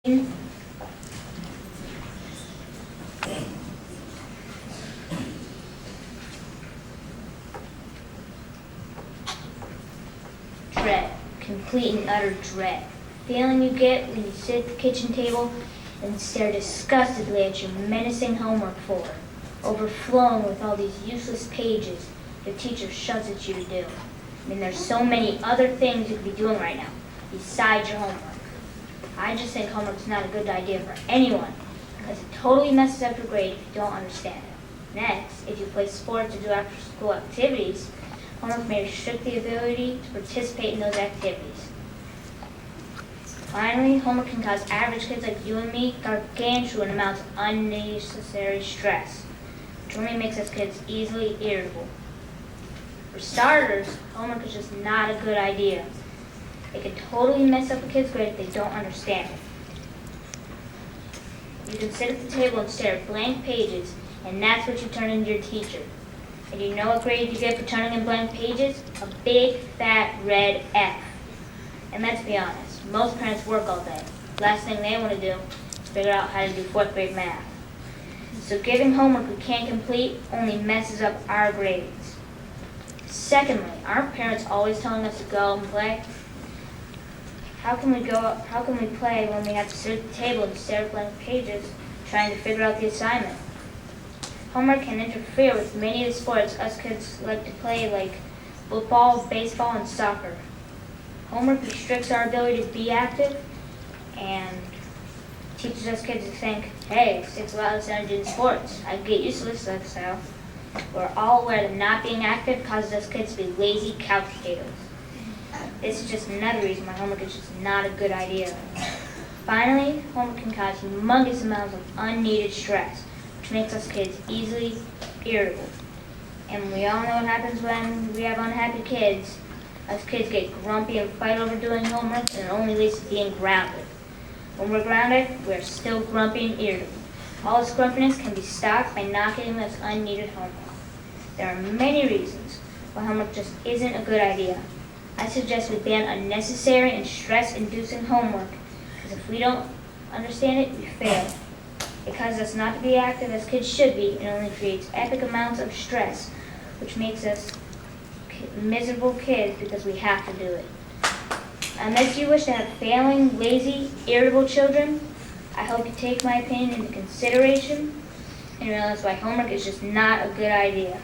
Dread, complete and utter dread. Feeling you get when you sit at the kitchen table and stare disgustedly at your menacing homework folder, overflowing with all these useless pages your teacher shoves at you to do. I mean, there's so many other things you could be doing right now besides your homework. I just think homework's not a good idea for anyone because it totally messes up your grade if you don't understand it. Next, if you play sports or do after-school activities, homework may restrict the ability to participate in those activities. Finally, homework can cause average kids like you and me gargantuan amounts of unnecessary stress, which only makes us kids easily irritable. For starters, homework is just not a good idea. It can totally mess up a kid's grade if they don't understand it. You can sit at the table and stare at blank pages, and that's what you turn into your teacher. And you know what grade you get for turning in blank pages? A big, fat, red F. And let's be honest, most parents work all day. Last thing they want to do is figure out how to do 4th grade math. So giving homework we can't complete only messes up our grades. Secondly, aren't parents always telling us to go and play? How can we play when we have to sit at the table and stare at blank pages trying to figure out the assignment? Homework can interfere with many of the sports us kids like to play, like football, baseball, and soccer. Homework restricts our ability to be active and teaches us kids to think, hey, it takes a lot of energy in sports. I get used to this lifestyle. We're all aware that not being active causes us kids to be lazy couch potatoes. This is just another reason why homework is just not a good idea. Finally, homework can cause humongous amounts of unneeded stress, which makes us kids easily irritable. And we all know what happens when we have unhappy kids. Us kids get grumpy and fight over doing homework, and it only leads to being grounded. When we're grounded, we're still grumpy and irritable. All this grumpiness can be stopped by not getting this unneeded homework. There are many reasons why homework just isn't a good idea. I suggest we ban unnecessary and stress-inducing homework, because if we don't understand it, we fail. It causes us not to be active as kids should be, and only creates epic amounts of stress, which makes us miserable kids because we have to do it. Unless you wish to have failing, lazy, irritable children, I hope you take my opinion into consideration and realize why homework is just not a good idea.